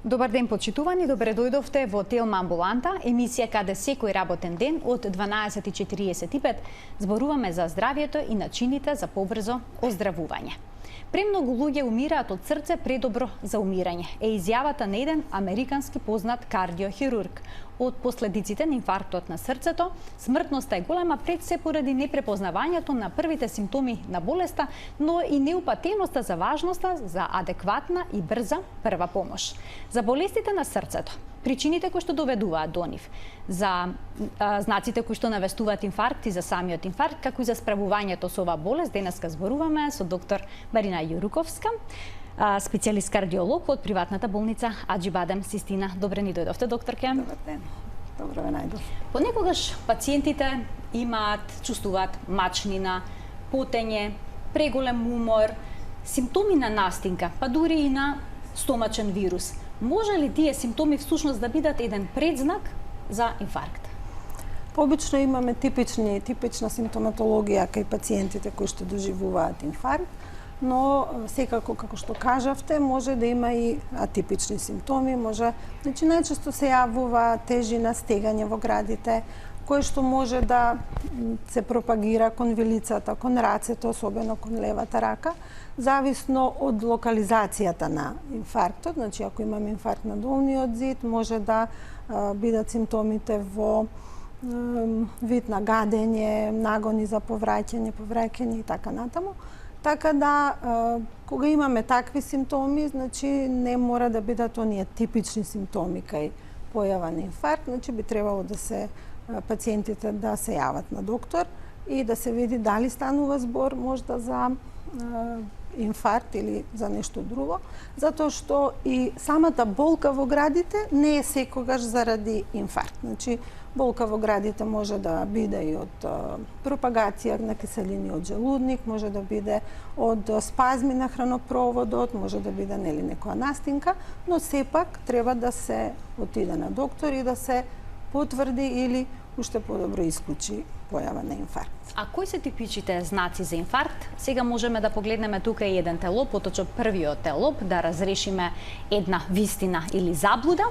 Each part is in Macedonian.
Добар ден, почитувани, добре дојдовте во Телма амбуланта, емисија каде секој работен ден од 12:45 зборуваме за здравјето и начините за побрзо оздравување. Премногу луѓе умираат од срце предобро за умирање, е изјавата на еден американски познат кардиохирург. Од последиците на инфарктот на срцето, смртноста е голема пред се поради непрепознавањето на првите симптоми на болеста, но и неупатеноста за важноста за адекватна и брза прва помош. За болестите на срцето, причините кои што доведуваат до нив, за знаците кои што навестуваат инфаркт и за самиот инфаркт, како и за справувањето со оваа болест, денеска зборуваме со доктор Марина Јуруковска, специјалист кардиолог од приватната болница Аџибадем Систина. Добре ни дојдовте, докторке. Добар ден. Добро ве најдов. Понекогаш пациентите чувствуваат мачнина, потење, преголем умор, симптоми на настинка, па дури и на стомачен вирус. Може ли тие симптоми всушност да бидат еден предзнак за инфаркт? Обично имаме типична симптоматологија кај пациентите кои што доживуваат инфаркт, но секако, како што кажавте, може да има и атипични симптоми, значи најчесто се јавува тежина, стегање во градите, кое што може да се пропагира кон вилицата, кон рацете, особено кон левата рака, зависно од локализацијата на инфарктот. Значи, ако имаме инфаркт на долниот зид, може да бидат симптомите во вид на гадење, нагони за повраќање и така натаму. Така да, кога имаме такви симптоми, значи не мора да бидат оние типични симптоми кај појава на инфаркт, значи би требало да се пациентите да се јават на доктор и да се види дали станува збор можда за инфаркт или за нешто друго, затоа што и самата болка во градите не е секогаш заради инфаркт. Значи, болка во градите може да биде и од пропагација на киселини од желудник, може да биде од спазми на хранопроводот, може да биде некоја настинка, но сепак треба да се отиде на доктор и да се потврди или уште подобро исклучи појава на инфаркт. А кои се типичните знаци за инфаркт? Сега можеме да погледнеме тука и еден телоп, поточно првиот телоп, да разрешиме една вистина или заблуда.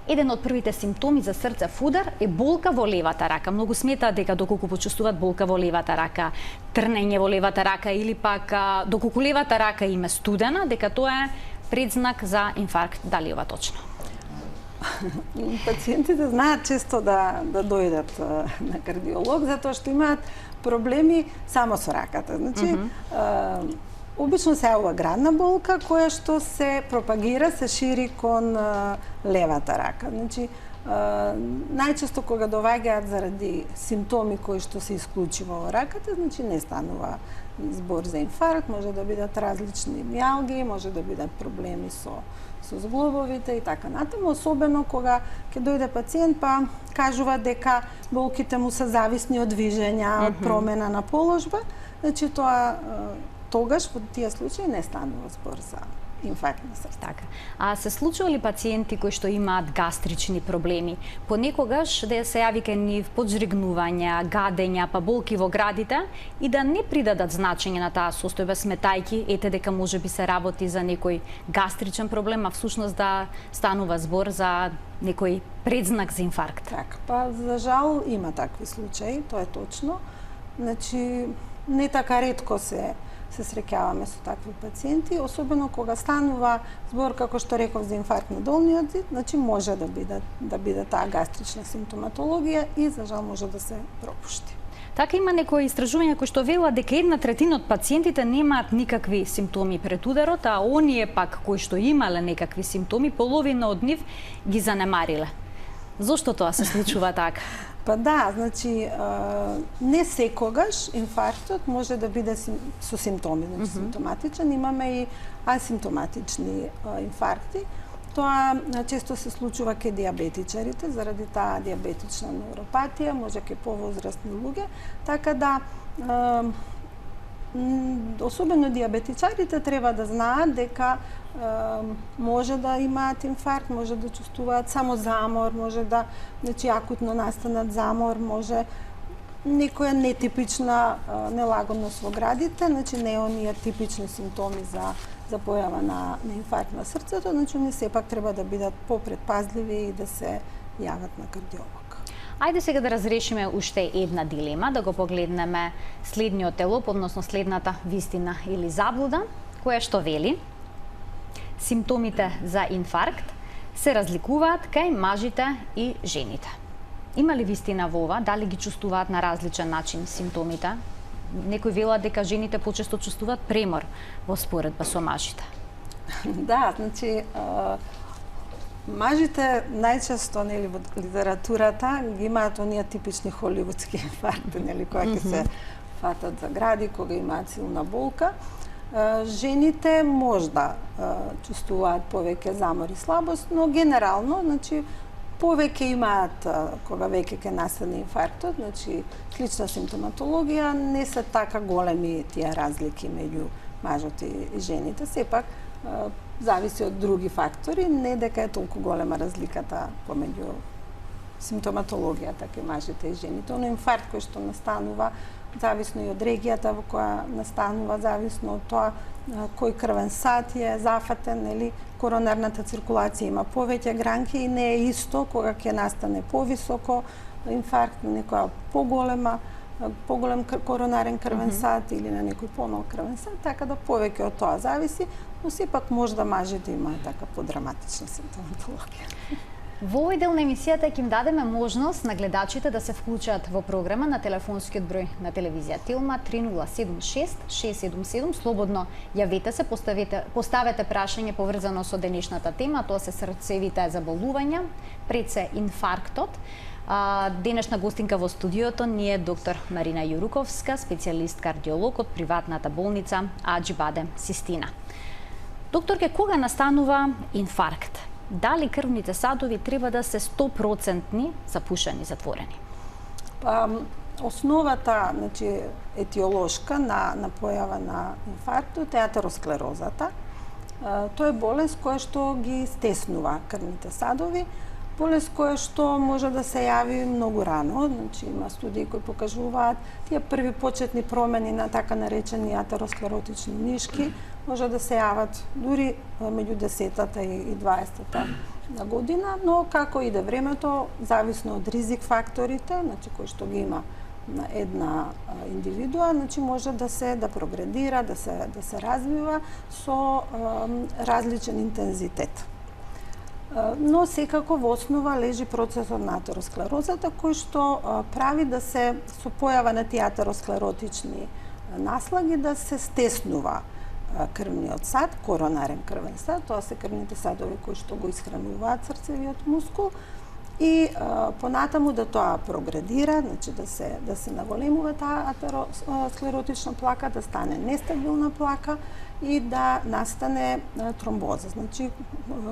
Еден од првите симптоми за срцев удар е болка во левата рака. Многу сметаат дека доколку почувствуваат болка во левата рака, трнење во левата рака или пак доколку левата рака им е студена, дека тоа е предзнак за инфаркт. Дали ова точно? Пациентите знаат често да дојдат на кардиолог затоа што имаат проблеми само со раката. Значи, обично се јавува градна болка која што се пропагира, се шири кон левата рака. Значи, најчесто кога доваѓаат заради симптоми кои што се исклучува во раката, значи не станува збор за инфаркт, може да бидат различни мијалги, може да бидат проблеми со зглобовите и така натаму, особено кога ќе дојде пациент па кажува дека болките му се зависни од движења, од промена на положба, значи тогаш во тие случаи не станува збор за инфаркт на срце. Така. А се случува ли пациенти кои што имаат гастрични проблеми, понекогаш да се јави кај нив поджригнувања, гадења, па болки во градите и да не придадат значење на таа состојба, сметајки ете дека можеби се работи за некој гастричен проблем, а всушност да станува збор за некој предзнак за инфаркт? Така, па за жал има такви случаи, тоа е точно. Значи, не така ретко се среќаваме со такви пациенти, особено кога станува збор, како што реков, за инфаркт на долниот зид, значи може да биде таа гастрична симптоматологија и за жал може да се пропушти. Така има некои истражувања кои што велат дека 1/3 од пациентите немаат никакви симптоми пред ударот, а оние пак кои што имале некакви симптоми, половина од нив ги занемариле. Зошто тоа се случува така? Па да, значи не секогаш инфарктот може да биде со симптоми, значи симптоматичен, имаме и асимптоматични инфаркти. Тоа често се случува кај диабетичарите заради таа диабетична невропатија, може кај повозрастни луѓе, така да особено диабетичарите треба да знаат дека може да имаат инфаркт, може да чувствуваат само замор, може да, значи, акутно настанат замор, може некоја нетипична нелагодност во градите, значи не оние типични симптоми за за појава на инфаркт на срцето, значи они сепак треба да бидат попредпазливи и да се јават на кардиолог. Ајде сега да разрешиме уште една дилема, да го погледнеме следниот телоп, односно следната вистина или заблуда, која што вели: симптомите за инфаркт се разликуваат кај мажите и жените. Има ли вистина во ова? Дали ги чувствуваат на различен начин симптомите? Некои велат дека жените почесто чувствуваат премор во споредба со мажите. Да, значи мажите најчесто, нели, во литературата ги имаат оние типични холивудски инфаркти, нели, кога ќе се фатат за гради, кога имаат силна болка. Жените можда чувствуваат повеќе замор и слабост, но генерално, значи, повеќе имаат кога веќе ќе настане инфарктот, значи слична симптоматологија, не се така големи тие разлики меѓу мажот и жените. Сепак зависи од други фактори, не дека е толку голема разликата помеѓу симптоматологијата кај мажите и жените. Оно инфаркт кој што настанува зависно и од регијата во која настанува, зависно од тоа кој крвен сат е зафатен, нели, коронарната циркулација има повеќе гранки и не е исто кога ќе настане повисоко инфаркт на некоја поголем коронарен крвен сат или на некој помал крвен сат, така да повеќе од тоа зависи, но сепак може да мажите имаат така подраматична симптоматологија. Во овој дел на емисијата ќе им дадеме можност на гледачите да се вклучат во програма на телефонскиот број на телевизија Тилма 3076 677. Слободно јавете се, поставете прашање поврзано со денешната тема, тоа се срцевите заболувања, пред се инфарктот. Денешна гостинка во студиото ни е доктор Марина Јуруковска, специјалист кардиолог од приватната болница Аџибаде Систина. Докторке, кога настанува инфаркт? Дали крвните садови треба да се 100% запушени, затворени? Основата, значи, етиолошка на појава на инфарктот е атеросклерозата. Тоа е болест која што ги стеснува крвните садови, болест која што може да се јави многу рано, значи има студии кои покажуваат тие први почетни промени на така наречени атеросклеротични нишки може да се јават дури меѓу 10-та и 20-та година, но како иде времето, зависно од ризик факторите, значи кои што ги има на една индивидуа, значи може да прогредира, да се развива со различен интензитет. Но секако во основа лежи процесот на атеросклерозата кој што прави да се со појава на тие атеросклеротични наслаги да се стеснува крвниот сад, коронарен крвен сад, тоа се крвните садови кои што го исхрануваат срцевиот мускул и понатаму да тоа прогредира, значи да се наголемува таа атеросклеротична плака, да стане нестабилна плака и да настане тромбоза. Значи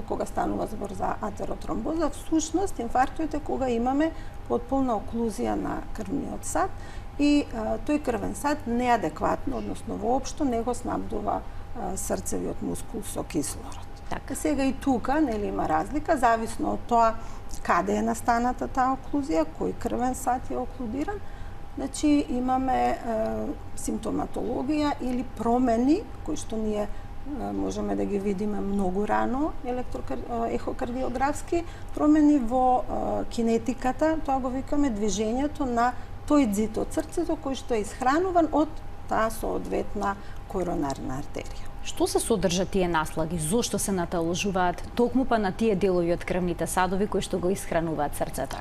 кога станува збор за атеротромбоза, всушност инфарктот е кога имаме потполна оклузија на крвниот сад и тој крвен сад неадекватно, односно воопшто не го снабдува срцевиот мускул со кислород. Така. Сега и тука, нели, има разлика, зависно од тоа каде е настаната таа оклузија, кој крвен сад е оклудиран. Значи имаме симптоматологија или промени кои што ние можеме да ги видиме многу рано ехокардиографски, промени во кинетиката, тоа го викаме движењето на тој дзит од срцето кој што е исхрануван од таа соодветна коронарна артерија. Што се содржат тие наслаги? Зошто се наталожуваат токму па на тие делови од крвните садови кои што го исхрануваат срцето?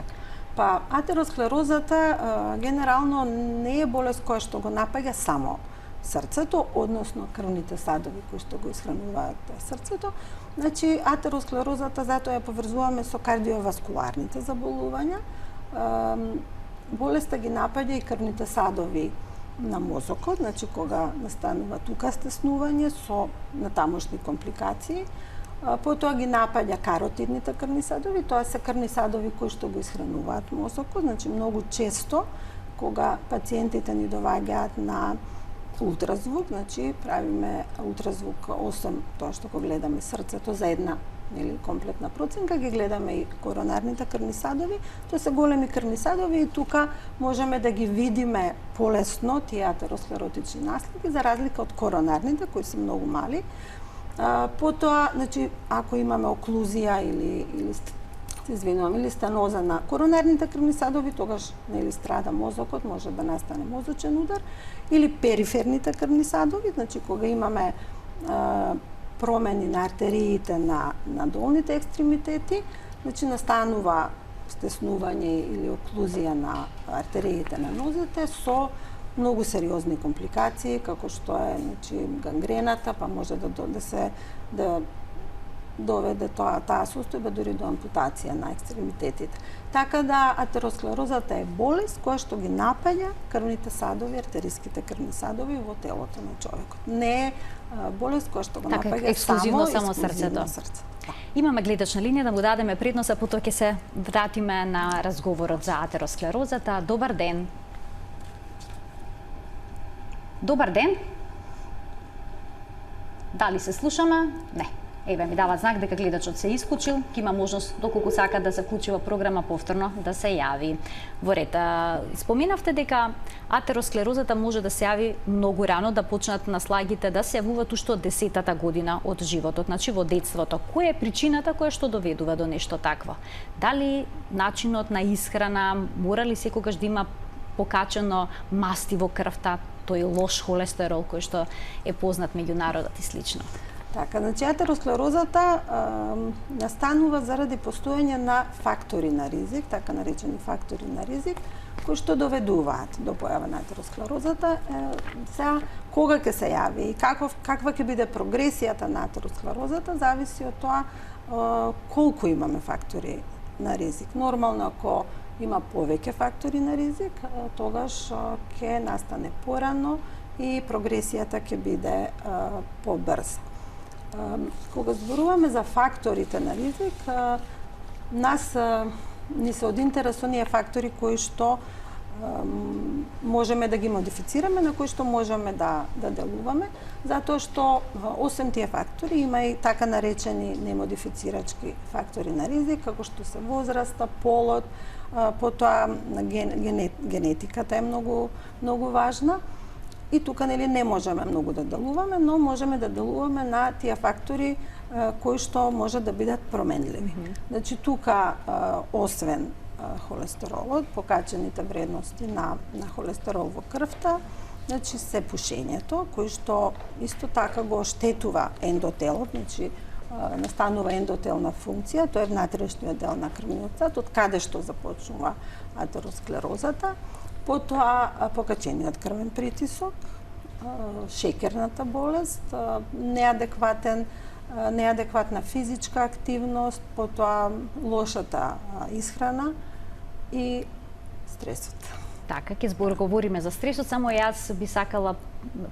Па атеросклерозата генерално не е болест која што го напаѓа само срцето, односно крвните садови кои што го исхрануваат срцето. Значи атеросклерозата затоа ја поврзуваме со кардиоваскуларните заболувања. Болеста ги напаѓа и крвните садови на мозокот, значи кога настанува тука стеснување со натамошни компликации. Потоа ги напаѓа каротидните крвни садови, тоа се крвни садови кои што го исхрануваат мозокот, значи многу често кога пациентите ни доваѓаат на ултразвук, значи правиме ултразвук 8, тоа што го гледаме срцето за една комплетна проценка, ги гледаме и коронарните крвни садови. Тоа се големи крвни садови и тука можеме да ги видиме полесно тие атеросклеротични наслаги за разлика од коронарните кои се многу мали. Потоа, значи, ако имаме оклузија или стеноза на коронарните крвни садови, тогаш страда мозокот, може да настане мозочен удар, или периферните крвни садови, значи кога имаме промени на артериите на долните екстремитети, значи настанува стеснување или оклузија на артериите на нозете со многу сериозни компликации, како што е гангрената, па може да доведе таа состојба дури до ампутација на екстремитетите. Така да атеросклерозата е болест која што ги напаѓа крвните садови, артериските крвни садови во телото на човекот. Не е болест која што го напаѓа само срцето. Имаме гледачна линија, да му дадеме предност, а потоа ќе се вратиме на разговорот за атеросклерозата. Добар ден. Добар ден. Дали се слушаме? Не. Еве, ми дава знак дека гледачот се исклучил, ќе има можност, доколку сака да се вклучи во програма повторно, да се јави. Во ред, споменавте дека атеросклерозата може да се јави многу рано, да почнат наслагите да се јавуваат уште од 10-та година од животот, значи во детството. Која е причината која што доведува до нешто такво? Дали начинот на исхрана, мора ли секогаш да има покачено масти во крвта, тој лош холестерол кој што е познат меѓу народот и слично? Така, значи атеросклерозата настанува заради постоење на фактори на ризик, така наречени фактори на ризик, кои што доведуваат до појава на атеросклерозата. Сега, кога ќе се јави и каква ќе биде прогресијата на атеросклерозата, зависи од тоа колку имаме фактори на ризик. Нормално, ако има повеќе фактори на ризик, тогаш ќе настане порано и прогресијата ќе биде побрза. Кога зборуваме за факторите на ризик, нас ни се од интерес оние фактори кои што можеме да ги модифицираме, на кои што можеме да делуваме, затоа што освен тие фактори има и така наречени немодифицирачки фактори на ризик, како што се возраста, полот, потоа генетиката е многу важна. И тука не можеме многу да делуваме, но можеме да делуваме на тие фактори кои што може да бидат променливи. Значи тука освен холестеролот, покачените вредности на холестерол во крвта, значи се пушењето, кој што исто така го оштетува ендотелот, значи настанува ендотелна функција, тоа е внатрешниот дел на крвниот цак, од каде што започнува атеросклерозата. Потоа покачениот крвен притисок, шеќерната болест, неадекватна физичка активност, потоа лошата исхрана и стресот. Така, ќе говориме за стресот, само јас би сакала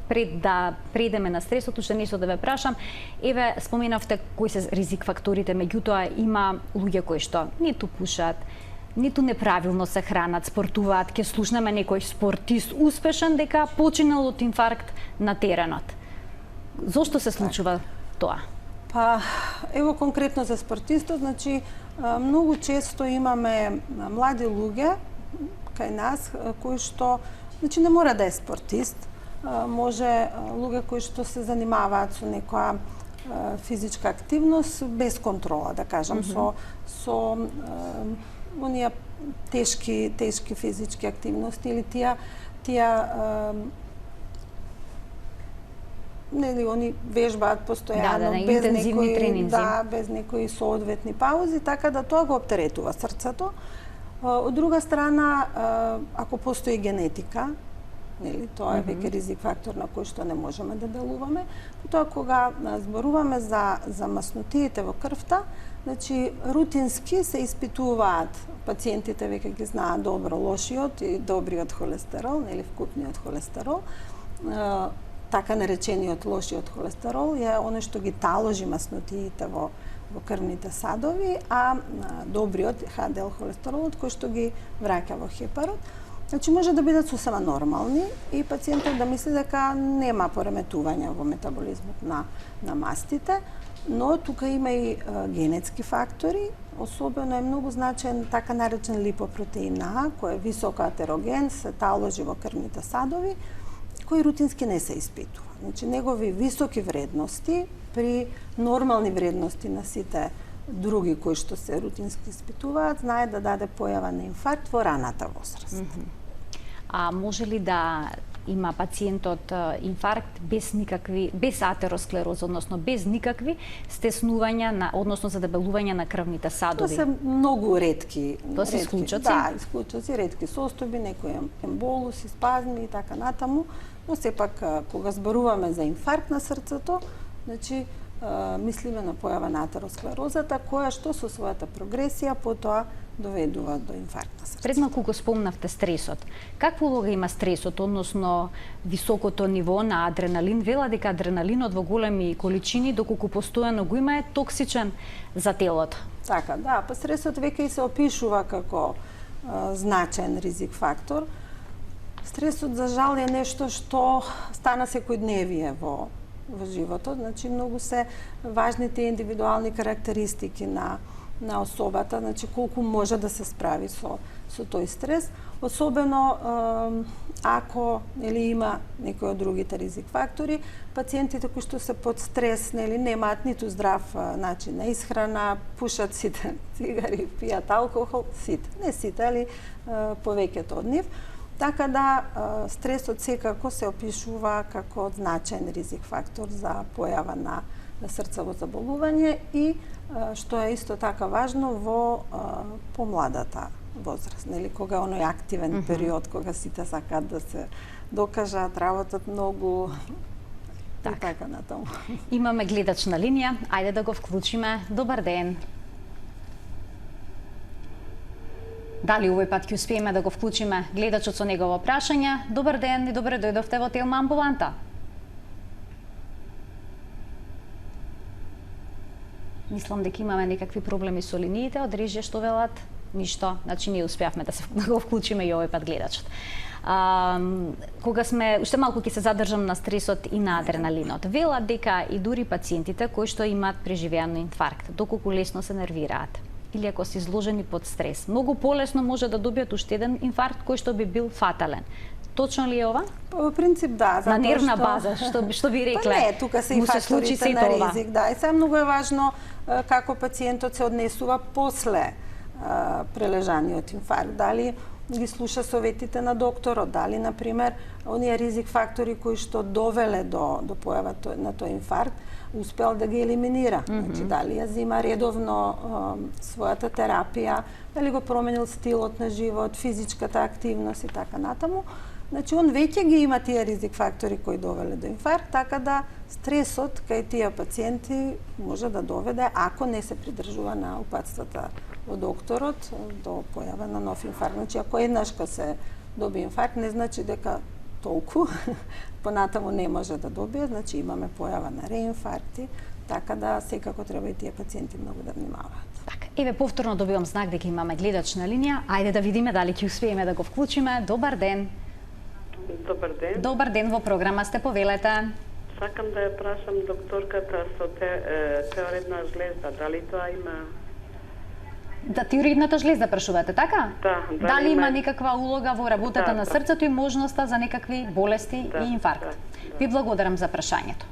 пред да предеме на стресот, уште нешто да ве прашам. Еве, споменавте кои се ризик факторите, меѓутоа има луѓе кои што ниту пушат, ниту неправилно се хранат, спортуваат. Ќе слушнеме некој спортист успешен дека починал од инфаркт на теренот. Зошто се случува тоа? Па, ево конкретно за спортистот, значи многу често имаме млади луѓе кај нас кои што, значи не мора да е спортист, може луѓе кои што се занимаваат со некоја физичка активност без контрола, да кажам, со оние тешки физички активности или тие нели они вежбаат постојано без некои соодветни паузи, така да тоа го оптеретува срцето. Од друга страна, ако постои генетика, нели, тоа е веќе ризик фактор на кој што не можеме да делуваме. Тоа кога зборуваме за маснотиите во крвта, значи рутински се испитуваат, пациентите веќе ги знаат добро лошиот и добриот холестерол, нели вкупниот холестерол. Така наречениот лошиот холестерол е оно што ги таложи маснотиите во крвните садови, а добриот HDL холестеролот кој што ги враќа во хепарот. Значи може да бидат сосема нормални и пациентот да мисли дека нема пореметување во метаболизмот на мастите, но тука има и генетски фактори, особено е многу значен така наречен липопротеин А, кој е високо атероген, се таложи во крвните садови, кој рутински не се испитува. Значи, негови високи вредности при нормални вредности на сите други кои што се рутински испитуваат, знае да даде појава на инфаркт во раната возраст. А може ли да има пациентот инфаркт без атеросклероза, односно без никакви стеснувања односно задебелување на крвните садови? Тоа се многу ретки. Тоа се исклучоци? Да, исклучоци, ретки состојби, некои емболуси, спазми и така натаму, но сепак кога зборуваме за инфаркт на срцето, значи мислиме на појава на атеросклерозата, која што со својата прогресија потоа доведува до инфаркт на срцето. Пред малку го спомнавте стресот. Каква улога има стресот, односно високото ниво на адреналин? Вела дека адреналинот во големи количини, доколку постојано го има, е токсичен за телото. Така, да, па стресот веќе и се опишува како значаен ризик фактор. Стресот, за жал, е нешто што стана секојдневие во животот, значи многу се важните индивидуални карактеристики на особата, значи колку може да се справи со тој стрес, особено ако има некои од другите ризик фактори. Пациентите кои што се под стрес, немаат ниту здрав начин на исхрана, пушат сите цигари, пијат алкохол, сите, не сите, али повеќето од нив. Така да, стресот секако се опишува како значаен ризик фактор за појава на срцево заболување и, што е исто така важно, во помладата возраст, кога оној активен период, кога сите сакаат да се докажат, работат многу и така натаму. Имаме гледач на линија, ајде да го вклучиме. Добар ден. Дали овој пат ќе успееме да го вклучиме гледачот со негово прашање? Добар ден и добре дојдовте во Телма амбуланта. Мислам дека имаме некакви проблеми со линиите, од режија што велат, ништо, значи не успеавме да го вклучиме и овој пат гледачот. Кога сме, уште малку ќе се задржам на стресот и на адреналинот. Велат дека и дури пациентите кои што имаат преживеан инфаркт, доколку лесно се нервираат или ако се изложени под стрес, многу полесно може да добијат уште еден инфаркт кој што би бил фатален. Точно ли е ова? Во принцип да, на нервна база, што би рекле. Па не, тука се и факторите на ризик, да. И сега многу е важно како пациентот се однесува после прележаниот инфаркт. Дали ги слуша советите на докторот, дали, например, оние ризик фактори кои што довеле до појава на тој инфаркт, успел да ги елиминира. Значи, дали ја зима редовно својата терапија, дали го променил стилот на живот, физичката активност и така натаму. Значи, он веќе ги има тие ризик фактори кои довеле до инфаркт, така да стресот кај тие пациенти може да доведе, ако не се придржува на упатствата од докторот, до појава на нов инфаркт. Значи, ако еднаш се доби инфаркт, не значи дека толку, понатаму не може да добие, значи имаме појава на реинфаркти, така да секако треба и тие пациенти многу да внимаваат. Така, еве повторно добивам знак дека имаме гледач на линија. Ајде да видиме дали ќе успееме да го вклучиме. Добар ден. Добар ден. Добар ден, во програма сте, повелете. Сакам да ја прашам докторката со теоретна жлезда, дали тоа има? Да, тироидната жлезда прашувате, така? Да. Дали има некаква улога во работата на срцето и можноста за некакви болести и инфаркт? Ви благодарам за прашањето.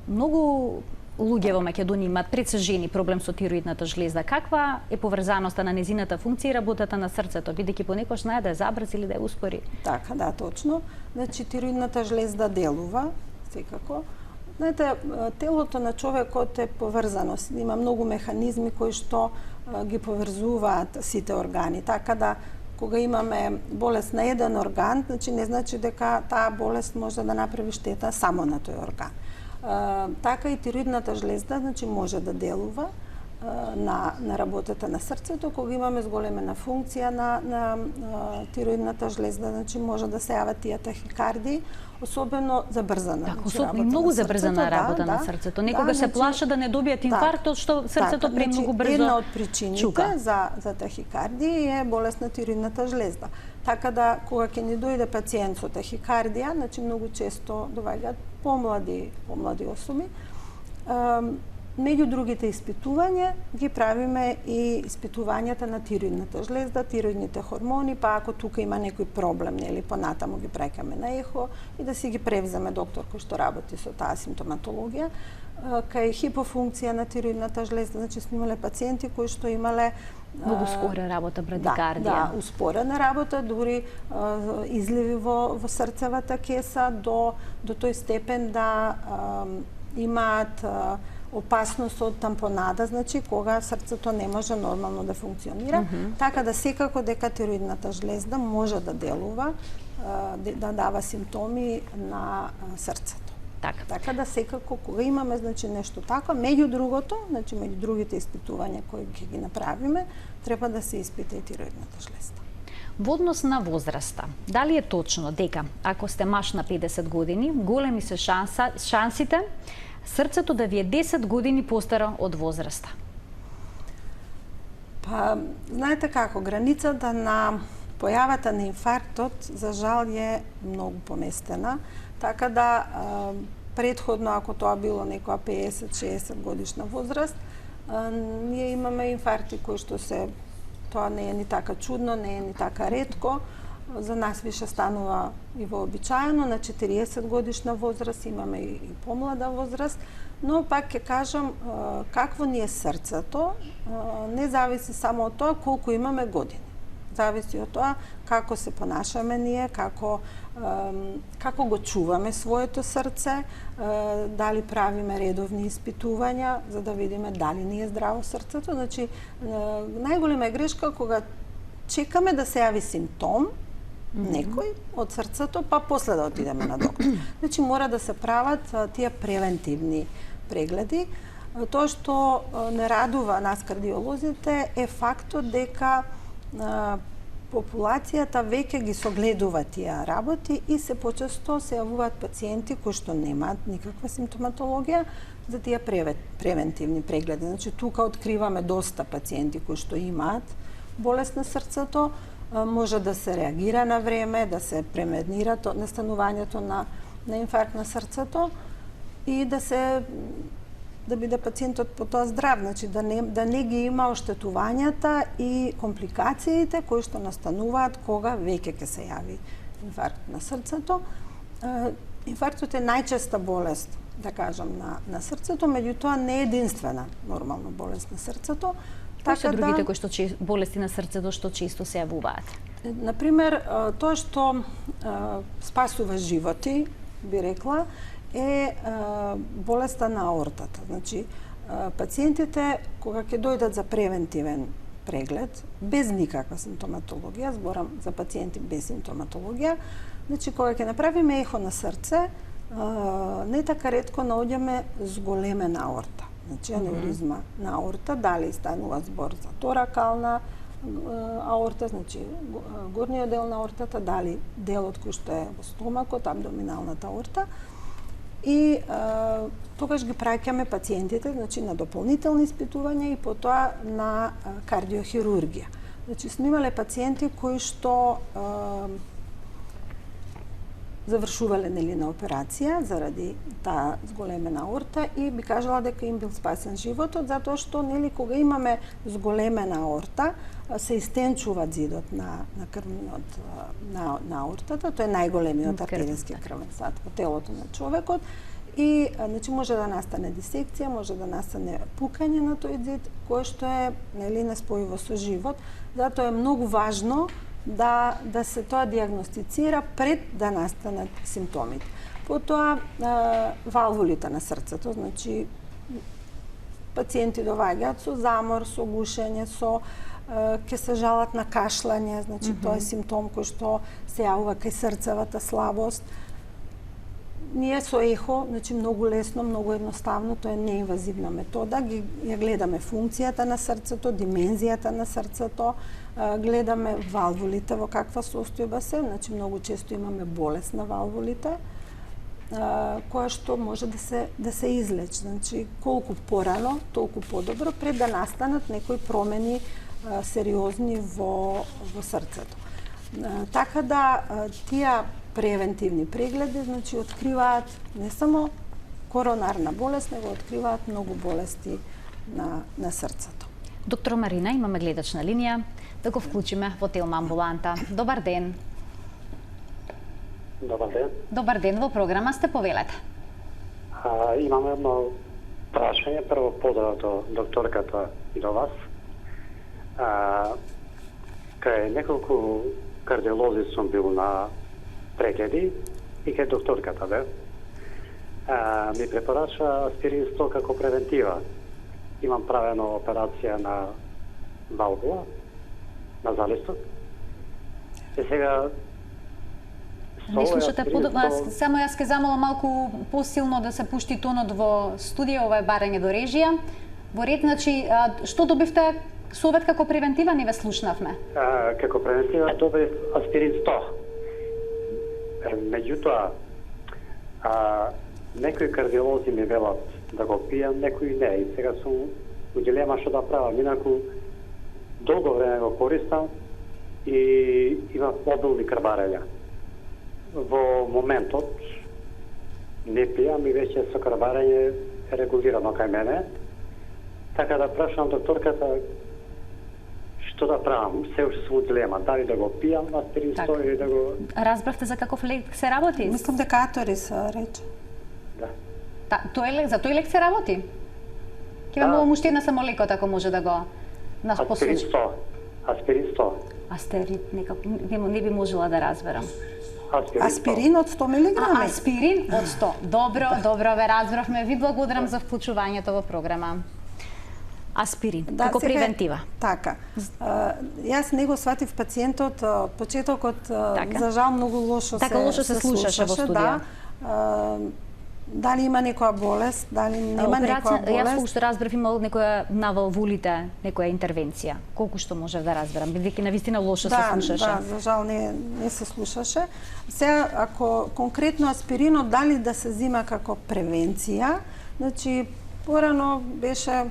Многу луѓе во Македонија имаат, пред се жени, проблем со тироидната жлезда. Каква е поврзаноста на незината функција и работата на срцето, бидејќи понекогаш знае да ја забрзи или да ја ускори? Така, да, точно. Значи, тироидната жлезда делува, секако. Знаете, телото на човекот е поврзано. Има многу механизми кои што ги поврзуваат сите органи. Така да, кога имаме болест на еден орган, значи не значи дека таа болест може да направи штета само на тој орган. Така и тироидната жлезда, значи може да делува на работата на срцето. Кога имаме зголемена функција на тироидната жлезда, значи може да се јават тие тахикардии, особено забрзана. Така, особено многу забрзана работа на срцето. Некога се плаша да не добијат инфаркт, што срцето премногу брзо чука. Една од причините за тахикардии е болест на тироидната жлезда. Така да, кога ќе ни дојде пациент со тахикардија, значи многу често доаѓаат помлади особи, Меѓу другите испитувања ги правиме и испитувањата на тироидната жлезда, тироидните хормони, па ако тука има некој проблем, нели, понатаму ги праќаме на ехо и да си ги превземе доктор кој што работи со таа симптоматологија. Кај хипофункција на тироидната жлезда, значи снимале пациенти кои што имале Многу скора работа брадикардија. Да, успорена работа, дури изливи во срцевата кеса до тој степен да имаат опасност од тампонада, значи кога срцето не може нормално да функционира, така да секако дека тироидната жлезда може да делува, да дава симптоми на срцето. Така да секако кога имаме значи нешто така, меѓу другото, значи меѓу другите испитувања кои ќе ги направиме, треба да се испита и тироидната жлезда. Во однос на возраста, дали е точно дека ако сте маж на 50 години, големи се шансите срцето да ви е 10 години постаро од возраста? Па, знаете како, границата на појавата на инфарктот, за жал, е многу поместена, така да предходно, ако тоа било некоја 50-60 годишна возраст, ние имаме инфаркти кои што тоа не е ни така чудно, не е ни така ретко, за нас више станува и вообичаено, на 40 годишна возраст, имаме и помлада возраст, но пак ќе кажам, какво ни е срцето, не зависи само од тоа колку имаме години. Зависи од тоа како се понашаме ние, како го чуваме своето срце, дали правиме редовни испитувања за да видиме дали ни е здраво срцето. Значи, најголема е грешка кога чекаме да се јави симптом некој од срцето, па после да отидеме на доктор. Значи, мора да се прават тие превентивни прегледи. Тоа што не радува нас кардиолозите е фактот дека популацијата веќе ги согледува тие работи и се почесто се јавуваат пациенти кои што немаат никаква симптоматологија за тие превентивни прегледи. Значи, тука откриваме доста пациенти кои што имаат болест на срцето, може да се реагира на време, да се премеднира настанувањето на инфаркт на срцето и да биде пациентот по тоа здрав, значи да не ги има оштетувањата и компликациите кои што настануваат кога веќе ќе се јави инфаркт на срцето. Инфарктот е најчеста болест, да кажам, на срцето, меѓутоа не е единствена нормална болест на срцето. Кои се другите болести на срцето што често се јавуваат? Например, тоа што спасува животи, би рекла, е болеста на аортата. Значи, пациентите кога ќе дојдат за превентивен преглед, без никаква симптоматологија, зборам за пациенти без симптоматологија, значи кога ќе направиме ехо на срце, не така ретко наоѓаме зголемена аорта. Значи, аневризма на аорта, дали станува збор за торакална аорта, значи горниот дел на аортата, дали делот кој што е во стомакот, абдоминалната аорта. И тогаш ги праќаме пациентите, значи на дополнителни испитувања и потоа на кардиохирургија. Значи снимале пациенти кои што завршувале на операција заради таа зголемена аорта и би кажала дека им бил спасен животот, затоа што кога имаме зголемена аорта се истенчува зидот на крвниот на аортата, тоа е најголемиот артеријски крвен сад во телото на човекот и значи може да настане дисекција, може да настане пукање на тој зид кое што е неспојиво со живот, затоа е многу важно да се тоа диагностицира пред да настанат симптомите. Потоа валвулите на срцето, значи пациенти доаѓаат со замор, со гушење, ќе се жалат на кашлање, значи тоа е симптом кој што се јавува кај срцевата слабост. Ние со ехо, значи многу лесно, многу едноставно, тоа е неинвазивна метода, ја гледаме функцијата на срцето, димензијата на срцето, гледаме валвулите во каква состојба се, значи многу често имаме болест на валвулите, која што може да се излечи. Значи, колку порано, толку подобро, пред да настанат некои промени сериозни во срцето. Така да, тие превентивни прегледи, значи, откриваат не само коронарна болест, него откриваат многу болести на срцето. Доктор Марина, имаме гледач на линија, да го вклучиме во Телма амбуланта. Добар ден. Добар ден. Добар ден, во програма сте, повелете. Имам едно прашање, прво поздрав до докторката и до вас. Кај неколку кардиолози сум бил на прегледи и кај докторката бе. Ми препорача аспирин 100 како превентива. Имам правено операција на валвула, на залисток. И сега Не слушате подобно, само јас ке замолам малку посилно да се пушти тонот во студија, ова е барање до режија. Во ред, значи, што добивте совет како превентива, не ве слушнавме? Како превентива добив аспирин 100. Меѓутоа, некои кардиолози ми велат да го пијам, некои не. И сега сум у дилема што да правам. Инаку, долго време го користам и имам обилни крварења. Во моментот не пијам и веќе со крварење е регулирано кај мене. Така да прашам докторката што да правам. Се уште сум у дилема, дали да го пијам аспирин 100 или да го... Разбравте за каков лек се работи? Мислам дека атори се рече. Да. За тој лек се работи? Ќе ве молам уште една само лекот ако може да го нас Аспирин послужи. 100. Аспирин 100. Астерит, некако не би можела да разберам. Аспирин од 100 мг. Аспирин од 100. Добро, ве разбравме. Ви благодарам за вклучувањето во програма. Аспирин, како превентива. Така. Јас не го сватив пациентот, почетокот, Така. за жал, многу лошо Така лошо се слушаше во студија. Дали има некоја болест, дали нема некоја болест. Јас уште разбрав имал некоја на валвулите, некоја интервенција. Колку што можев да разберам, бидејќи навистина лошо се слушаше. Да, за жал не се слушаше. Сега, ако конкретно аспиринот дали да се зима како превенција, значи порано беше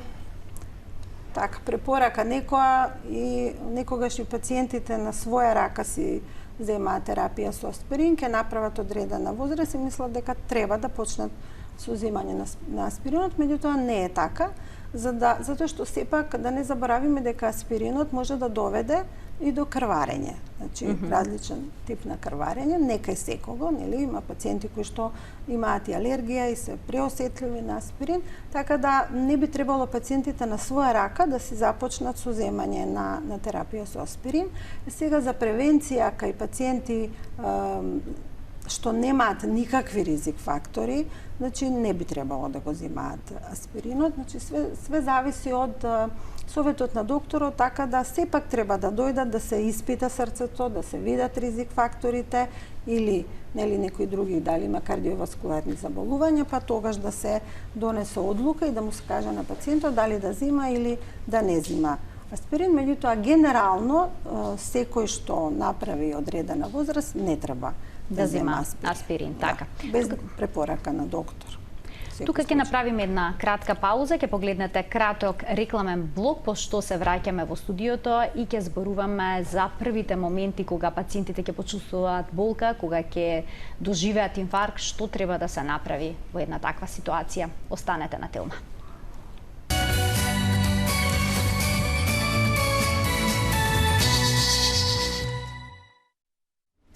така препорака некоја и некогаш и пациентите на своја рака си земаат терапија со аспирин, ќе направат одредена возраст и мислат дека треба да почнат со земање на аспиринот, меѓутоа не е така, затоа што сепак да не заборавиме дека аспиринот може да доведе и до крварење. Значи, различен тип на крварење, не кај секого, нели, има пациенти кои што имаат и алергија и се преосетливи на аспирин, така да не би требало пациентите на своја рака да си започнат со земање на терапија со аспирин. Сега за превенција кај пациенти што немаат никакви ризик фактори, значи не би требало да го земаат аспиринот, значи све зависи од советот на докторот, така да сепак треба да дојдат да се испита срцето, да се видат ризик факторите или нели некои други, дали има кардиоваскуларни заболувања, па тогаш да се донесе одлука и да му се каже на пациентот дали да зима или да не зима аспирин. Меѓутоа генерално секој што направи одредена возраст не треба да зема аспирин, така. Без препорака на доктор. Тука ќе направиме една кратка пауза, ќе погледнете краток рекламен блок, по што се враќаме во студиото и ќе зборуваме за првите моменти кога пациентите ќе почувствуваат болка, кога ќе доживеат инфаркт, што треба да се направи во една таква ситуација. Останете на Телма.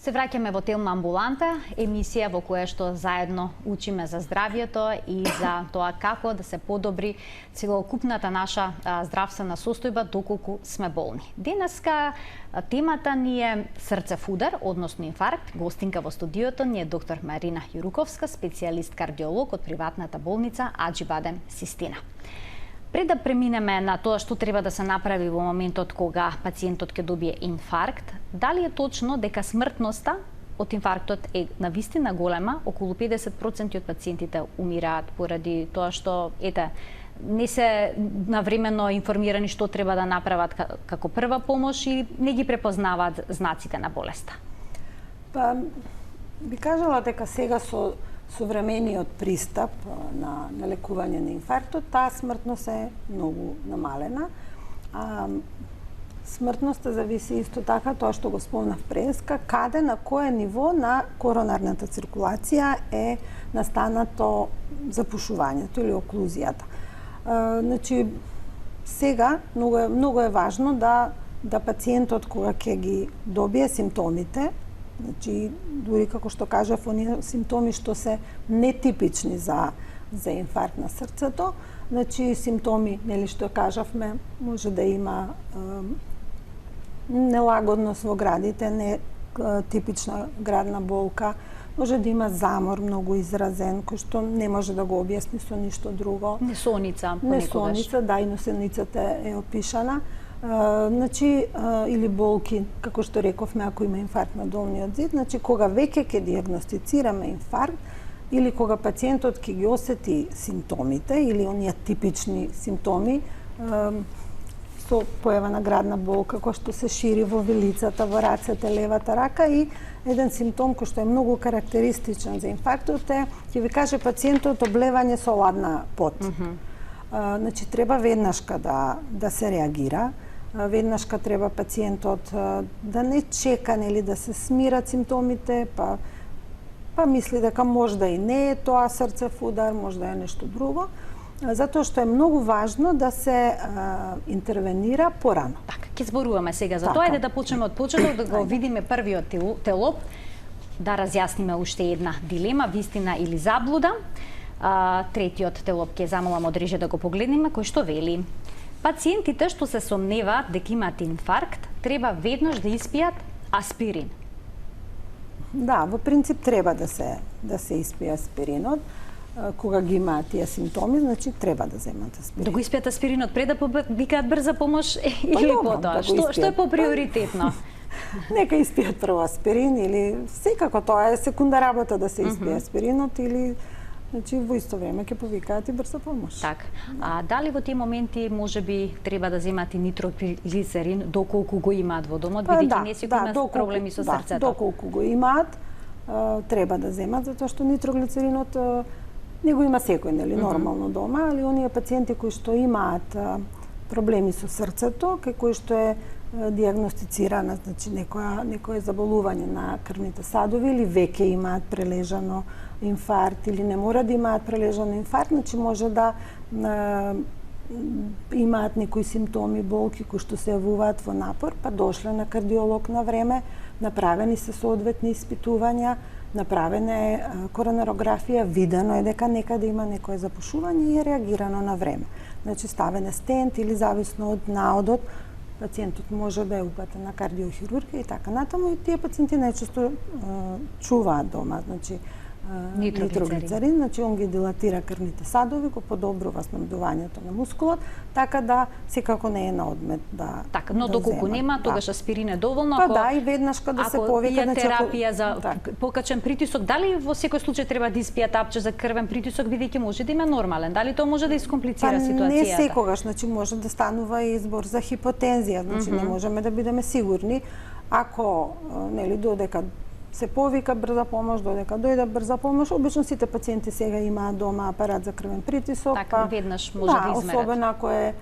Се враќаме во Телма амбуланта, емисија во која што заедно учиме за здравјето и за тоа како да се подобри целокупната наша здравствена состојба доколку сме болни. Денеска темата ни е срцев удар, односно инфаркт. Гостинка во студиото ни е доктор Марина Јуруковска, специјалист кардиолог од приватната болница Аџибадем Систина. Пред да преминеме на тоа што треба да се направи во моментот кога пациентот ќе добие инфаркт, дали е точно дека смртноста од инфарктот е навистина голема, околу 50% од пациентите умираат поради тоа што не се навремено информирани што треба да направат како прва помош и не ги препознаваат знаците на болеста? Па би кажала дека сега со современиот пристап на лекување на инфарктот, таа смртност е многу намалена. смртноста зависи исто така, тоа што го спомнав преска, каде, на кое ниво на коронарната циркулација е настанато запушувањето или оклузијата. Значи, сега многу е важно да пациентот кога ќе ги добие симптомите, значи дури како што кажав, оние симптоми што се нетипични за инфаркт на срцето, значи симптоми, нели што кажавме, може да има нелагодност во градите, не типична градна болка, може да има замор многу изразен, кој што не може да го објасни со ништо друго. Несоница, Несоница, да, и носеницата е опишана. Значи, или болки, како што рековме, ако има инфаркт на долниот зид, значи кога веќе ќе диагностицираме инфаркт, или кога пациентот ќе ги осети симптомите, или оние типични симптоми, со појава на градна болка, која што се шири во вилицата, во рацете, левата рака, и еден симптом кој што е многу карактеристичен за инфарктот е, ќе ви каже пациентот, облевање со ладна пот. Значи, треба веднашка да се реагира, веднашка треба пациентот да не чека, нели, да се смират симптомите, па мисли дека можда и не е тоа срцев удар, можда е нешто друго, затоа што е многу важно да се интервенира порано. Така, ќе зборуваме сега за тоа. Ајде да почнеме од почеток, да го видиме првиот телоп, да разјасниме уште една дилема, вистина или заблуда. Третиот телоп ќе замолам од Реже да го погледнеме, кој што вели: пациентите што се сомневаат дека имаат инфаркт, треба веднаш да испијат аспирин. Да, во принцип треба да се испие аспиринот. Кога ги имаат тие симптоми, значи треба да земат аспирин. Да го испијат аспиринот пред да повикаат брза помош или потоа? Што е поприоритетно? Нека испијат прво аспирин, или секако тоа е секунда работа да се испие аспиринот, или значи во исто време ќе повикаат и брза помош. Така. А дали во тие моменти можеби треба да земат и нитроглицерин доколку го имаат во домот, бидејќи не сигурно проблеми со срцето? Да, доколку го имаат, треба да земат, затоа што нитроглицеринот не го има секој, нели, нормално дома, али оние пациенти кои што имаат проблеми со срцето, кај кои што е диагностицирана, значи некое заболување на крвните садови, или веќе имаат прележано инфаркт, или не мора да имаат прележано инфаркт, значи може да имаат некои симптоми, болки кои што се јавуваат во напор, па дошле на кардиолог на време, направени се соодветни испитувања, направена е коронарографија, видено е дека некаде има некое запушување и е реагирано на време. Значи ставен е стент, или зависно од наодот, пациентот може да е упатен на кардиохирургија и така натаму, и тие пациенти најчесто чуваат дома, значи нитроглицерин, значи он ги дилатира крвните садови, го подобрува снабдувањето на мускулот, така да секако не е на одмет да. Така, но доколку нема, тогаш аспирин е доволно. Па да, и веднашка да се повика, значи терапија за покачен притисок, дали во секој случај треба да испијат апче за крвен притисок, бидејќи може да има нормален? Дали тоа може да искомплицира ситуацијата? Не секогаш, значи може да станува и избор за хипотензија, значи не можеме да бидеме сигурни. Ако нели додека се повика брза помош, додека дојде брза помош, обично сите пациенти сега имаат дома апарат за крвен притисок, така веднаш може да измерат. Особено ако е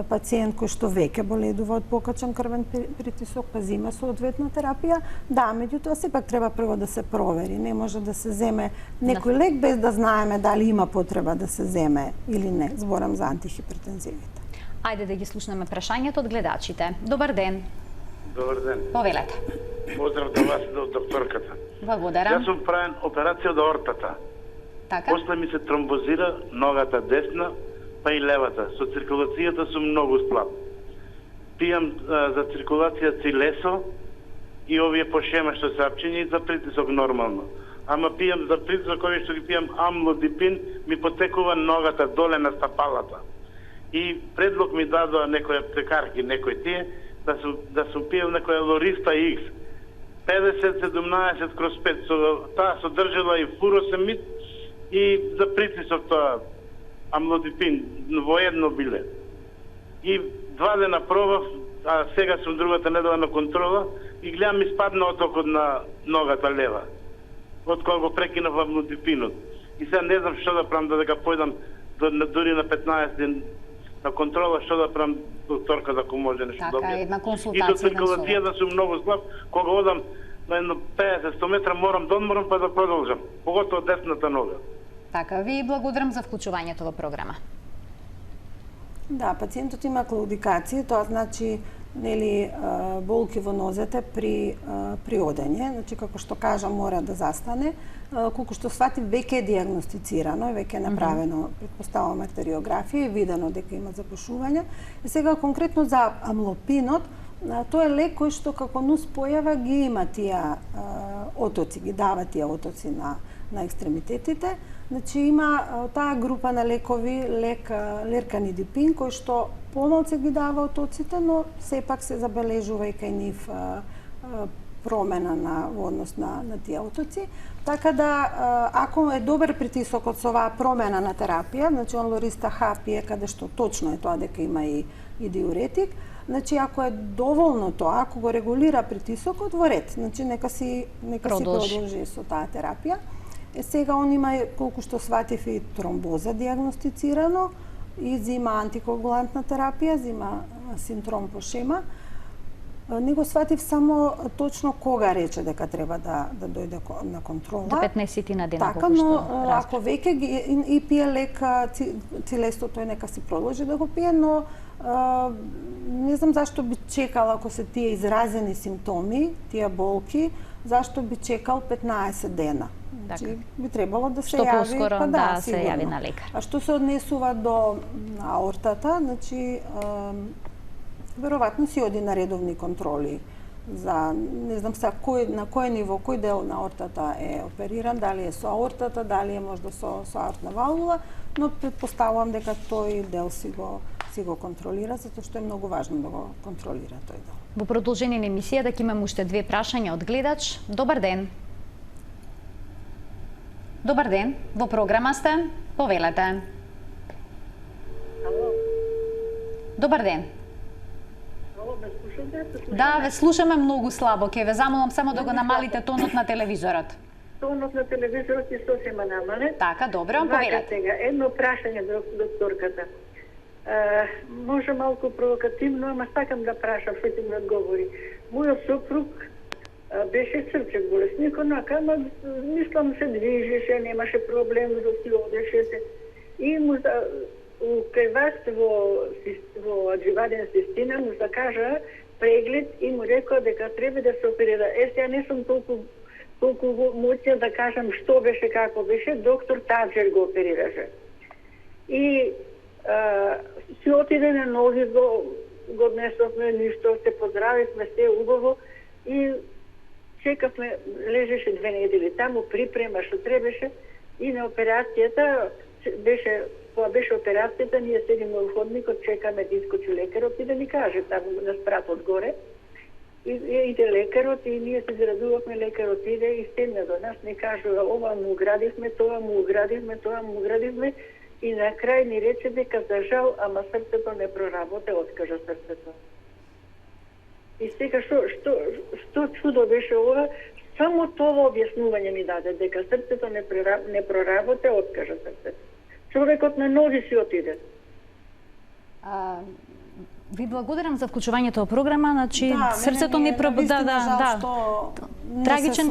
пациент кој што веќе боледува од покачен крвен притисок, па зима соодветна терапија. Да, меѓутоа сепак треба прво да се провери. Не може да се земе некој лек без да знаеме дали има потреба да се земе или не. Зборам за антихипертензивите. Ајде да ги слушнеме прашањето од гледачите. Добар ден. Добар ден. Повелете. Поздрав до вас и до докторката. Благодарам. Јас сум правен операција од аортата. Така. После ми се тромбозира ногата десна, па и левата. Со циркулацијата сум многу слаб. Пијам за циркулација цилесо и овие по шема што се апчиња и за притисок нормално. Ама пијам за притисок, овие што ги пијам амлодипин, ми потекува ногата доле на стапалата. И предлог ми дадоа некои аптекарки, некои тие, да сум пиел некоја Лориста X 50-17/5, таа содржала и фуросемид и за притисок тоа амлодипин во едно биле. И 2 дена пробав, а сега сум другата недела на контрола и гледам ми спадна отокот на ногата лева. Од кога го прекинав амлодипинот. И сега не знам што да правам, додека појдам дури на 15 ден на контрола што да правам докторка ако може нешто Така, добро. една И консултација, до циркулацијата сум многу слаб, кога одам на едно 50-100 метра морам да одморам па да продолжам, поготово десната нога. Така, ви благодарам за вклучувањето во програма. Да, пациентот има клаудикација, тоа значи нели болки во нозете при одење, значи како што кажа мора да застане, колку што свати веќе е дијагностицирано, веќе е направено, претпоставувам артериографија и видено дека има запушување. И сега конкретно за амлопинот, тоа е лек кој што како нус појава ги има тие отоци, ги дава тие отоци на екстремитетите. Значи има таа група на лекови, лерканидипин, кој што помалце ги дава отоците, но сепак се забележува и кај нив промена во однос на тие отоци. Така да, ако е добар притисокот со оваа промена на терапија, значи он лориста Х пие каде што точно е тоа дека има и диуретик, значи ако е доволно тоа, ако го регулира притисокот, во ред, значи нека си продолжи со таа терапија. Сега он има, колку што сватив, и тромбоза дијагностицирано и зима антикоагулантна терапија, зима синдром по шема. Не го сватив само точно кога рече дека треба да дојде на контрола. До 15 на дена, така, но ако веќе и пие лек Цилесто, тој нека си продолжи да го пие, но не знам зашто би чекал, ако се тие изразени симптоми, тие болки, зашто би чекал 15 дена. Значи, би требало да се јави, поскоро па да се јави на лекар. А што се однесува до аортата, значи веројатно си оди на редовни контроли за, не знам сега на кој ниво, кој дел на аортата е опериран, дали е со аортата, дали е можда со аортна валвула, но претпоставувам дека тој дел си го контролира, затоа што е многу важно да го контролира тој дел. Во продолжение на емисијата ќе имам уште две прашања од гледач. Добар ден. Добар ден, во програма сте, повелете. Ало. Добар ден. Ало, ме слушате? Да, ве слушаме многу слабо, ќе ве замолам само да го намалите тонот на телевизорот. Тонот на телевизорот и сосема намален. Така, добро, повелете. Сега, едно прашање до докторката. Може малку провокативно, ама сакам да прашам, што ќе ми одговори. Мојот сопруг беше срчек болесник, онака, ама мислам се движеше, немаше проблем, да си одеше се. И му кај вас во Аџиваден Систина му закажа преглед и му рекоа дека треба да се оперира. Сега не сум толку моќна да кажам што беше, како беше, доктор Таджер го оперираше. И си отиде на ноги, го однесовме, ништо, се поздравивме, се убаво и чекавме, лежеше 2 недели таму, припрема што требеше и на операцијата тоа беше операцијата, ние седиме во ходникот, чекаме да искочи лекарот и да ни каже таму на спрат одгоре. И иде лекарот и ние се зарадувавме, лекарот иде и седна до нас, ни кажува ова му уградивме, тоа му уградивме, тоа му уградивме и на крај ни рече дека за жал, ама срцето не проработе, откажа срцето. И сега што чудо беше ова, само тоа објаснување ми даде, дека срцето не проработе, откажа срцето. Човекот на ноги си отиде. Ви благодарам за вклучувањето во програма, значи срцето не проработе, трагичен,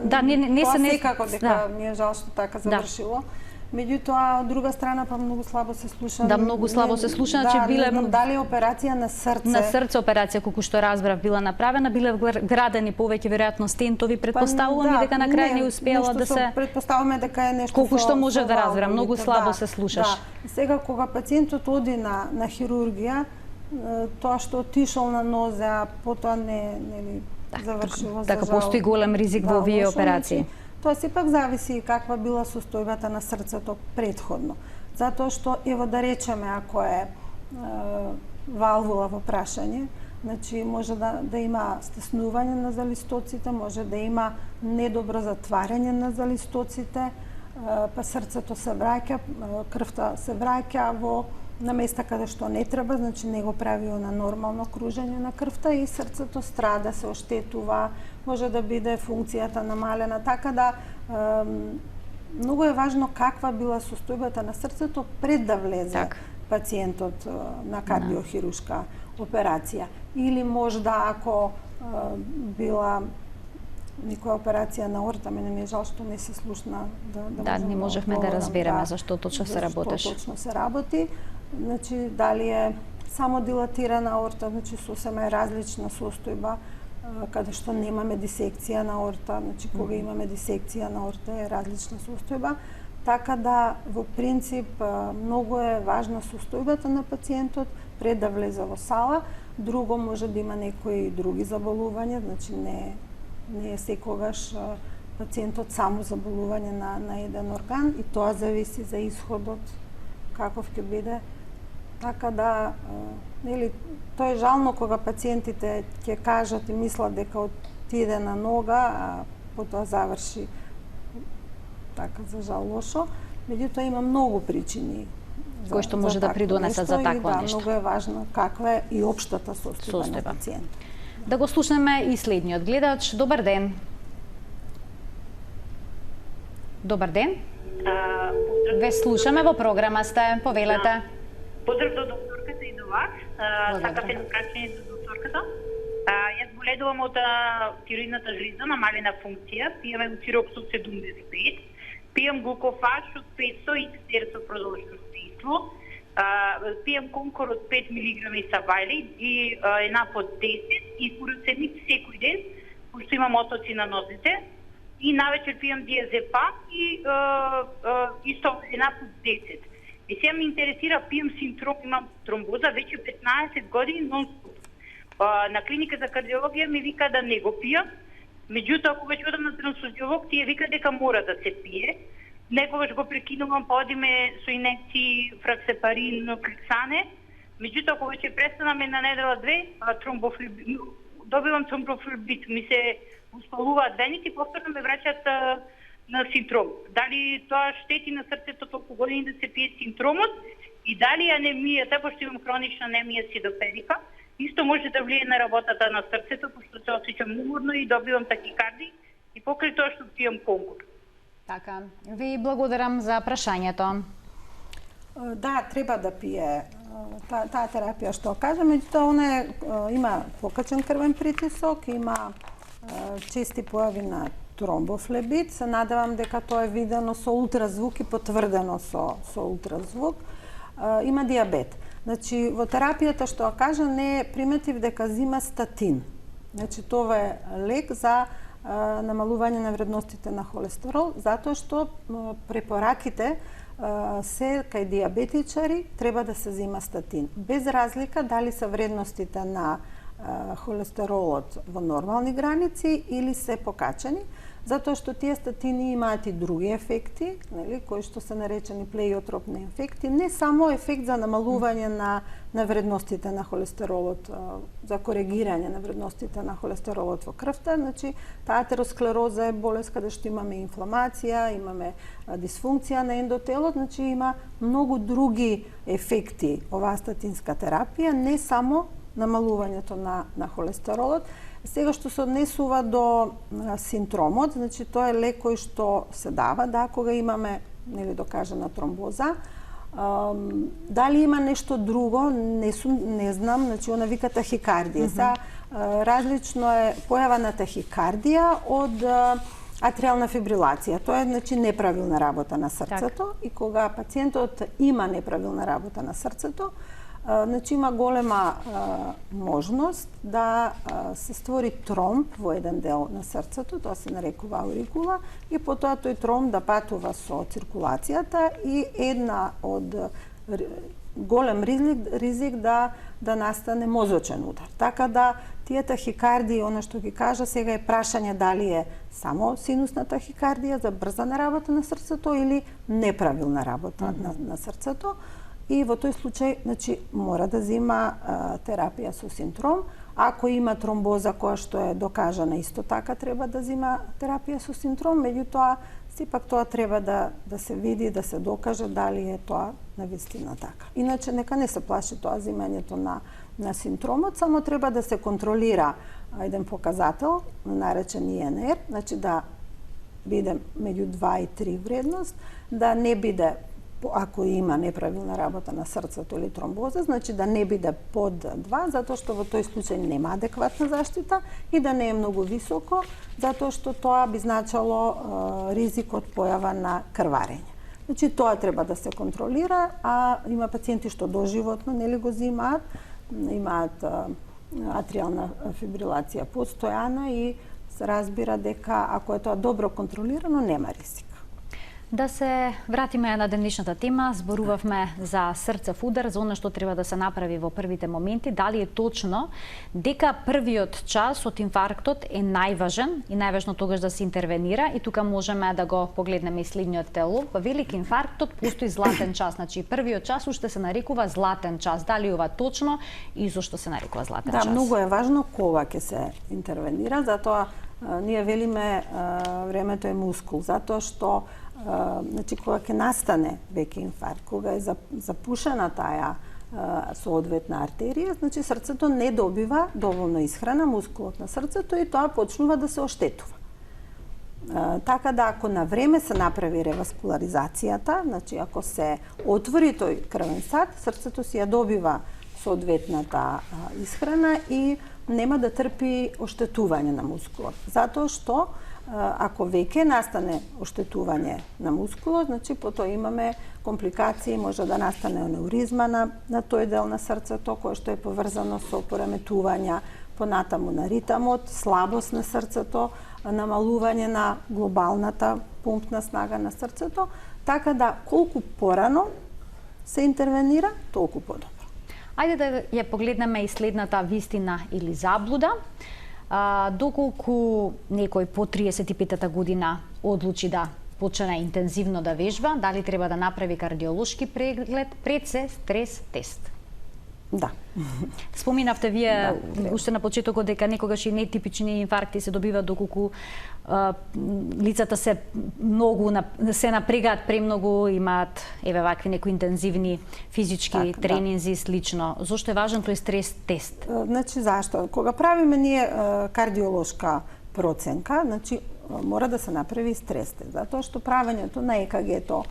да, не се секако дека ми е жал што така завршило. Меѓутоа, од друга страна, па многу слабо се слуша. Да, многу слабо се слуша, значи биле дали операција на срце. На срце операција, колку што разбрав, била направена, биле вградени повеќе веројатно стентови, претпоставувам и дека на крај не успела да се претпоставуваме дека е нешто колку што може да разберам, многу слабо се слушаш. Да. Сега кога пациентот оди на хирургија, тоа што отишол на нозе, а потоа не завршило за жал. Така постои голем ризик во овие операции. Тоа сепак зависи каква била состојбата на срцето претходно. Затоа што, ево да речеме, ако е валвула во прашање, значи може да има стеснување на залистоците, може да има недобро затварање на залистоците, па срцето се враќа, крвта се враќа на места каде што не треба, значи не го прави на нормално кружење на крвта и срцето страда, се оштетува, може да биде функцијата намалена, така да многу е важно каква била состојбата на срцето пред да влезе пациентот на кардиохирушка операција. Или можда ако била некоја операција на орта, мене ми е жал што не се слушна Да, не можевме да разбереме зашто точно се работеше. Зашто точно се работи. Значи, дали е само дилатирана аорта, значи сосема е различна состојба, каде што немаме дисекција на аорта, значи кога имаме дисекција на аорта е различна состојба, така да во принцип многу е важна состојбата на пациентот пред да влезе во сала. Друго може да има некои други заболувања, значи не е секогаш пациентот само заболување на еден орган и тоа зависи за исходот каков ќе биде. Така да, нели, тоа е жално кога пациентите ќе кажат и мислат дека отиде на нога, а потоа заврши така за жал лошо. Меѓутоа има многу причини кои што може да придонесат за такво нешто. Многу е важно каква е и општата состојба на пациентот. Да го слушнеме и следниот гледач. Добар ден. Добар ден. Ве слушаме, во програма сте, повелете. Поздрав до докторката и до вас. Сакав едно прашање до докторката. Јас боледувам од тироидната жлеза, намалена функција, пијам еутирокс од 75, пијам глукофаж од 500 и 400 продолжено дејство, пијам конкор од 5 мг савајли и една под 10 и фурацемид секој ден, пошто имам отоци на нозите, и навечер пијам диазепам и исто една под 10. И сега ме интересира, пијам синдром, имам тромбоза веќе 15 години нон-стоп. На клиника за кардиологија ми вика да не го пијам, меѓутоа кога ќе одам на трансфузиолог, тие вика дека мора да се пие. Некогаш го прекинувам, па одиме со инекции, фраксепарин, клексане. Меѓутоа кога ќе престанаме на недела-две, добивам тромбофлебит, ми се успалуваат вените и повторно ме враќаат на синдром. Дали тоа штети на срцето толку години да се пие синдромот и дали анемијата, пошто имам хронична анемија сидоперика, исто може да влие на работата на срцето, пошто се осеќам уморно и добивам такикарди и покрај тоа што пијам конкур. Така, ви благодарам за прашањето. Да, треба да пие таа терапија што кажа, меѓутоа она има покачен крвен притисок, има чести појави на тромбофлебит. Се надевам дека тоа е видено со ултразвук и потврдено со ултразвук. Има диабет. Значи, во терапијата што кажа не приметив дека зима статин. Значи, тоа е лек за намалување на вредностите на холестерол, затоа што препораките се кај диабетичари треба да се зима статин. Без разлика дали се вредностите на холестеролот во нормални граници или се покачени, затоа што тие статини имаат и други ефекти, нели, кои што се наречени плеиотропни ефекти, не само ефект за намалување на вредностите на холестеролот, за коригирање на вредностите на холестеролот во крвта, значи таа атеросклероза е болест каде што имаме инфламација, имаме дисфункција на ендотелот, значи има многу други ефекти оваа статинска терапија, не само намалувањето на холестеролот. Сега што се однесува до синдромот, значи тоа е лек кој што се дава, да, кога имаме, нели, докажана тромбоза. Дали има нешто друго, не знам, значи она вика тахикардија. Различно е појава на тахикардија од атриална фибрилација. Тоа е, значи, неправилна работа на срцето и кога пациентот има неправилна работа на срцето, значи има голема можност да се створи тромб во еден дел на срцето, тоа се нарекува аурикула, и потоа тој тромб да патува со циркулацијата и една од голем ризик да настане мозочен удар. Така да тие тахикардии, она што ги кажа сега е прашање дали е само синусна тахикардија за брзана работа на срцето или неправилна работа на срцето. И во тој случај, значи, мора да зима терапија со синдром. Ако има тромбоза која што е докажана, исто така треба да зима терапија со синдром, меѓутоа, сепак тоа треба да се види, да се докаже дали е тоа навистина така. Иначе, нека не се плаши тоа зимањето на синдромот, само треба да се контролира еден показател, наречен ИНР, значи да биде меѓу 2 и 3 вредност, да не биде ако има неправилна работа на срцето или тромбоза, значи да не биде под 2, затоа што во тој случај нема адекватна заштита, и да не е многу високо, затоа што тоа би значало ризик од појава на крварење. Значи тоа треба да се контролира, а има пациенти што доживотно нели го имаат атриална фибрилација постојана и се разбира дека ако е тоа добро контролирано, нема ризик. Да се вратиме на денешната тема, зборувавме за срцев удар, за она што треба да се направи во првите моменти. Дали е точно дека првиот час од инфарктот е најважен и најважно тогаш да се интервенира, и тука можеме да го погледнеме и следниот тело. Во велик инфарктот постои златен час, значи првиот час уште се нарекува златен час. Дали ова точно и зошто се нарекува златен час? Да, многу е важно кога ќе се интервенира, затоа ние велиме времето е мускул, затоа што значи кога ќе настане веќе инфаркт, кога е запушена таа соодветна артерија, значи срцето не добива доволно исхрана, мускулот на срцето, и тоа почнува да се оштетува. Така да ако на време се направи реваскуларизацијата, значи ако се отвори тој крвен сад, срцето си ја добива соодветната исхрана и нема да трпи оштетување на мускулот. Затоа што ако веќе настане оштетување на мускулот, значи потоа имаме компликации, може да настане анеуризма на тој дел на срцето, кој што е поврзано со пореметувања понатаму на ритамот, слабост на срцето, намалување на глобалната пумпна снага на срцето, така да колку порано се интервенира, толку подобро. Ајде да ја погледнеме и следната вистина или заблуда. Доколку некој по 35-та година одлучи да почне интензивно да вежба, дали треба да направи кардиолошки преглед пред се стрес тест? Да. Споминавте вие уште на почетокот дека некогаш и нетипични инфаркти се добиваат доколку лицата се напрегаат премногу, имаат вакви некои интензивни физички тренинзи и слично. Зошто е важен тој стрес тест? Значи зашто? Кога правиме ние кардиолошка проценка, значи мора да се направи стрес тест, затоа што правењето на ЕКГ-то,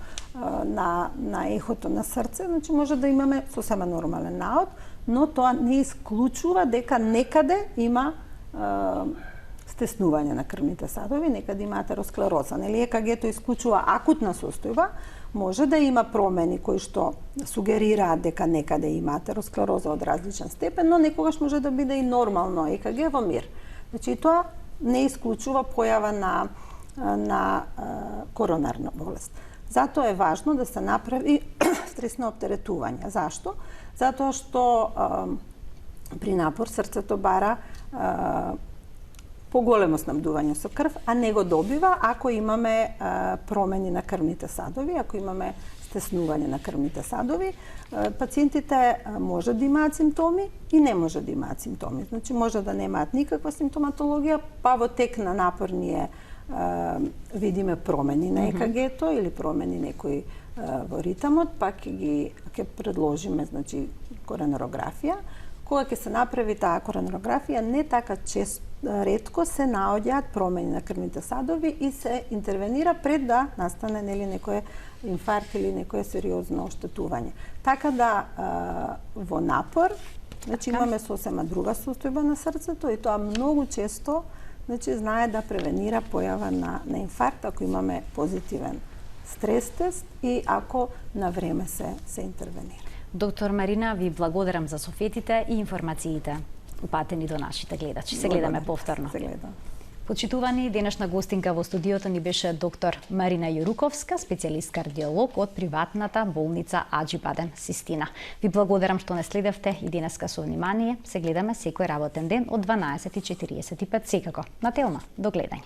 на ехото на срце, значи може да имаме сосема нормален наод, но тоа не исклучува дека некаде има стеснување на крвните садови, некаде има атеросклероза. Нели ЕКГ-то исклучува акутна состојба, може да има промени кои што сугерираат дека некаде има атеросклероза од различен степен, но некогаш може да биде и нормално ЕКГ во мир. Значи тоа не исклучува појава на коронарна болест. Затоа е важно да се направи стресно оптеретување. Зашто? Затоа што при напор срцето бара поголемо снабдување со крв, а не го добива ако имаме промени на крвните садови, ако имаме стеснување на крвните садови. Пациентите може да имаат симптоми и не може да имаат симптоми. Значи може да немаат никаква симптоматологија, па во тек на напор ние видиме промени на ЕКГ-то или промени некои во ритамот, па ќе предложиме значи коронарографија. Кога ќе се направи таа коронарографија, не така ретко се наоѓаат промени на крвните садови и се интервенира пред да настане нели некој инфаркт или некое сериозно оштетување. Така да во напор, значи имаме сосема друга состојба на срцето и тоа многу често значи знае да превенира појава на инфаркт ако имаме позитивен стрес тест и ако на време се интервенира. Доктор Марина, ви благодарам за советите и информациите упатени до нашите гледачи. Се гледаме повторно. Се гледам. Почитувани, денешна гостинка во студиото ни беше доктор Марина Јуруковска, специјалист кардиолог од приватната болница Аџи-Бадем Систина. Ви благодарам што не следевте и денеска со внимание. Се гледаме секој работен ден од 12:45 секако на Телма. До гледање.